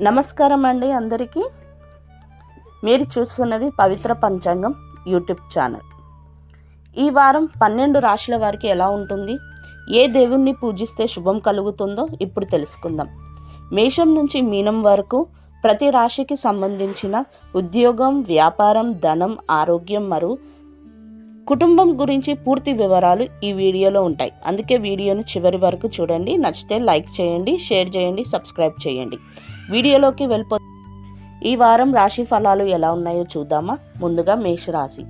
నమస్కారం అండి అందరికీ. మీరు చూస్తున్నది పవిత్ర పంచాంగం యూట్యూబ్ ఛానల్. ఈ వారం 12 రాశుల వారికి ఎలా ఉంటుంది, ఏ దేవుణ్ణి పూజిస్తే శుభం కలుగుతుందో ఇప్పుడు తెలుసుకుందాం. మేషం నుంచి మీనం వరకు ప్రతి రాశికి సంబంధించిన ఉద్యోగం, వ్యాపారం, ధనం, ఆరోగ్యం మరియు కుటుంబం గురించి పూర్తి వివరాలు ఈ వీడియోలో ఉంటాయి. అందుకే వీడియోను చివరి వరకు చూడండి. నచ్చితే లైక్ చేయండి, షేర్ చేయండి, సబ్స్క్రైబ్ చేయండి. వీడియోలోకి ఈ వారం రాశి ఫలాలు ఎలా ఉన్నాయో చూద్దామా. ముందుగా మేషరాశి.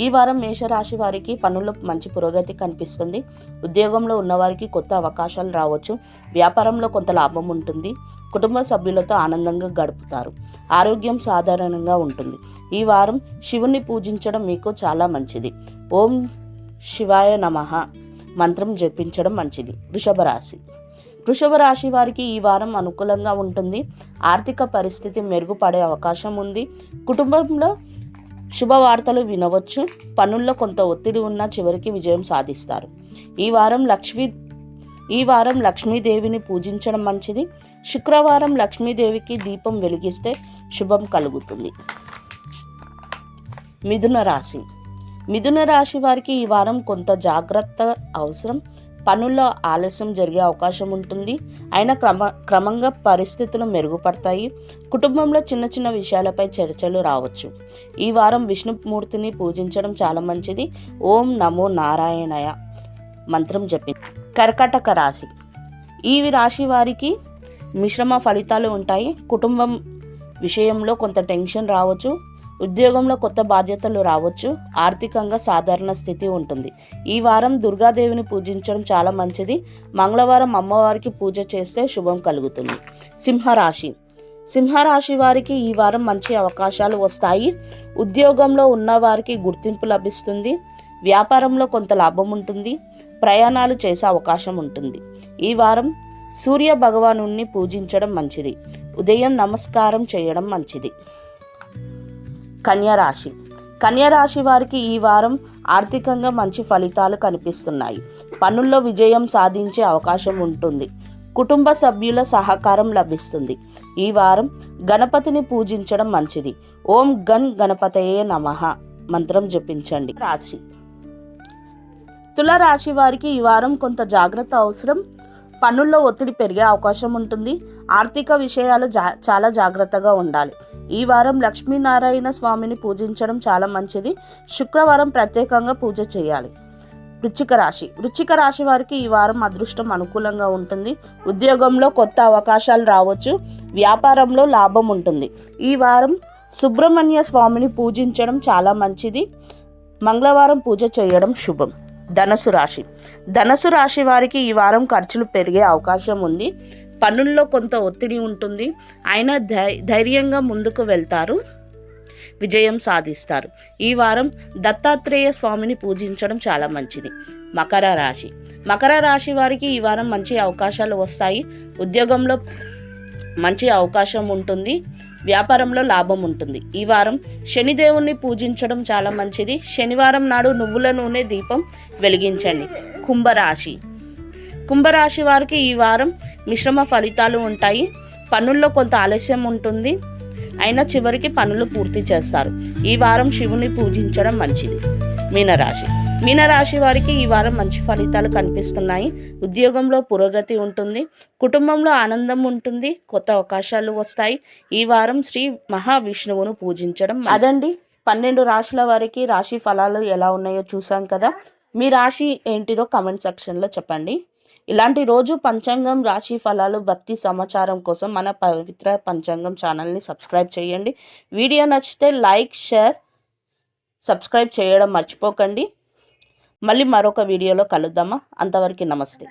ఈ వారం మేషరాశి వారికి పనుల్లో మంచి పురోగతి కనిపిస్తుంది. ఉద్యోగంలో ఉన్నవారికి కొత్త అవకాశాలు రావచ్చు. వ్యాపారంలో కొంత లాభం ఉంటుంది. కుటుంబ సభ్యులతో ఆనందంగా గడుపుతారు. ఆరోగ్యం సాధారణంగా ఉంటుంది. ఈ వారం శివుణ్ణి పూజించడం మీకు చాలా మంచిది. ఓం శివాయ నమః మంత్రం జపించడం మంచిది. వృషభ రాశి వారికి ఈ వారం అనుకూలంగా ఉంటుంది. ఆర్థిక పరిస్థితి మెరుగుపడే అవకాశం ఉంది. కుటుంబంలో శుభవార్తలు వినవచ్చు. పనుల్లో కొంత ఒత్తిడి ఉన్నా చివరికి విజయం సాధిస్తారు. ఈ వారం లక్ష్మీదేవిని పూజించడం మంచిది. శుక్రవారం లక్ష్మీదేవికి దీపం వెలిగిస్తే శుభం కలుగుతుంది. మిథున రాశి వారికి ఈ వారం కొంత జాగ్రత్త అవసరం. పనుల్లో ఆలస్యం జరిగే అవకాశం ఉంటుంది. అయినా క్రమంగా పరిస్థితులు మెరుగుపడతాయి. కుటుంబంలో చిన్న చిన్న విషయాలపై చర్చలు రావచ్చు. ఈ వారం విష్ణుమూర్తిని పూజించడం చాలా మంచిది. ఓం నమో నారాయణయ మంత్రం జపించండి. కర్కాటక రాశి. ఈ రాశి వారికి మిశ్రమ ఫలితాలు ఉంటాయి. కుటుంబం విషయంలో కొంత టెన్షన్ రావచ్చు. ఉద్యోగంలో కొత్త బాధ్యతలు రావచ్చు. ఆర్థికంగా సాధారణ స్థితి ఉంటుంది. ఈ వారం దుర్గాదేవిని పూజించడం చాలా మంచిది. మంగళవారం అమ్మవారికి పూజ చేస్తే శుభం కలుగుతుంది. సింహరాశి వారికి ఈ వారం మంచి అవకాశాలు వస్తాయి. ఉద్యోగంలో ఉన్నవారికి గుర్తింపు లభిస్తుంది. వ్యాపారంలో కొంత లాభం ఉంటుంది. ప్రయాణాలు చేసే అవకాశం ఉంటుంది. ఈ వారం సూర్య భగవానుని పూజించడం మంచిది. ఉదయం నమస్కారం చేయడం మంచిది. కన్యరాశి వారికి ఈ వారం ఆర్థికంగా మంచి ఫలితాలు కనిపిస్తున్నాయి. పనుల్లో విజయం సాధించే అవకాశం ఉంటుంది. కుటుంబ సభ్యుల సహకారం లభిస్తుంది. ఈ వారం గణపతిని పూజించడం మంచిది. ఓం గణపతయే నమః మంత్రం జపించండి. తులారాశి వారికి ఈ వారం కొంత జాగ్రత్త అవసరం. పనుల్లో ఒత్తిడి పెరిగే అవకాశం ఉంటుంది. ఆర్థిక విషయాలు చాలా జాగ్రత్తగా ఉండాలి. ఈ వారం లక్ష్మీనారాయణ స్వామిని పూజించడం చాలా మంచిది. శుక్రవారం ప్రత్యేకంగా పూజ చేయాలి. వృశ్చిక రాశి వారికి ఈ వారం అదృష్టం అనుకూలంగా ఉంటుంది. ఉద్యోగంలో కొత్త అవకాశాలు రావచ్చు. వ్యాపారంలో లాభం ఉంటుంది. ఈ వారం సుబ్రహ్మణ్య స్వామిని పూజించడం చాలా మంచిది. మంగళవారం పూజ చేయడం శుభం. ధనస్సు రాశి వారికి ఈ వారం ఖర్చులు పెరిగే అవకాశం ఉంది. పనుల్లో కొంత ఒత్తిడి ఉంటుంది. అయినా ధైర్యంగా ముందుకు వెళ్తారు. విజయం సాధిస్తారు. ఈ వారం దత్తాత్రేయ స్వామిని పూజించడం చాలా మంచిది. మకర రాశి వారికి ఈ వారం మంచి అవకాశాలు వస్తాయి. ఉద్యోగంలో మంచి అవకాశం ఉంటుంది. వ్యాపారంలో లాభం ఉంటుంది. ఈ వారం శనిదేవుణ్ణి పూజించడం చాలా మంచిది. శనివారం నాడు నువ్వుల నూనె దీపం వెలిగించండి. కుంభరాశి వారికి ఈ వారం మిశ్రమ ఫలితాలు ఉంటాయి. పనుల్లో కొంత ఆలస్యం ఉంటుంది. అయినా చివరికి పనులు పూర్తి చేస్తారు. ఈ వారం శివుని పూజించడం మంచిది. మీనరాశి వారికి ఈ వారం మంచి ఫలితాలు కనిపిస్తున్నాయి. ఉద్యోగంలో పురోగతి ఉంటుంది. కుటుంబంలో ఆనందం ఉంటుంది. కొత్త అవకాశాలు వస్తాయి. ఈ వారం శ్రీ మహావిష్ణువును పూజించడం అదండి. 12 రాశుల వారికి రాశి ఫలాలు ఎలా ఉన్నాయో చూసాం కదా. మీ రాశి ఏంటిదో కమెంట్ సెక్షన్లో చెప్పండి. ఇలాంటి రోజు పంచాంగం, రాశి ఫలాలు, భక్తి సమాచారం కోసం మన పవిత్ర పంచాంగం ఛానల్ని సబ్స్క్రైబ్ చేయండి. వీడియో నచ్చితే లైక్, షేర్, సబ్స్క్రైబ్ చేయడం మర్చిపోకండి. మళ్ళీ మరొక వీడియోలో కలుద్దామా. అంతవరకు నమస్తే.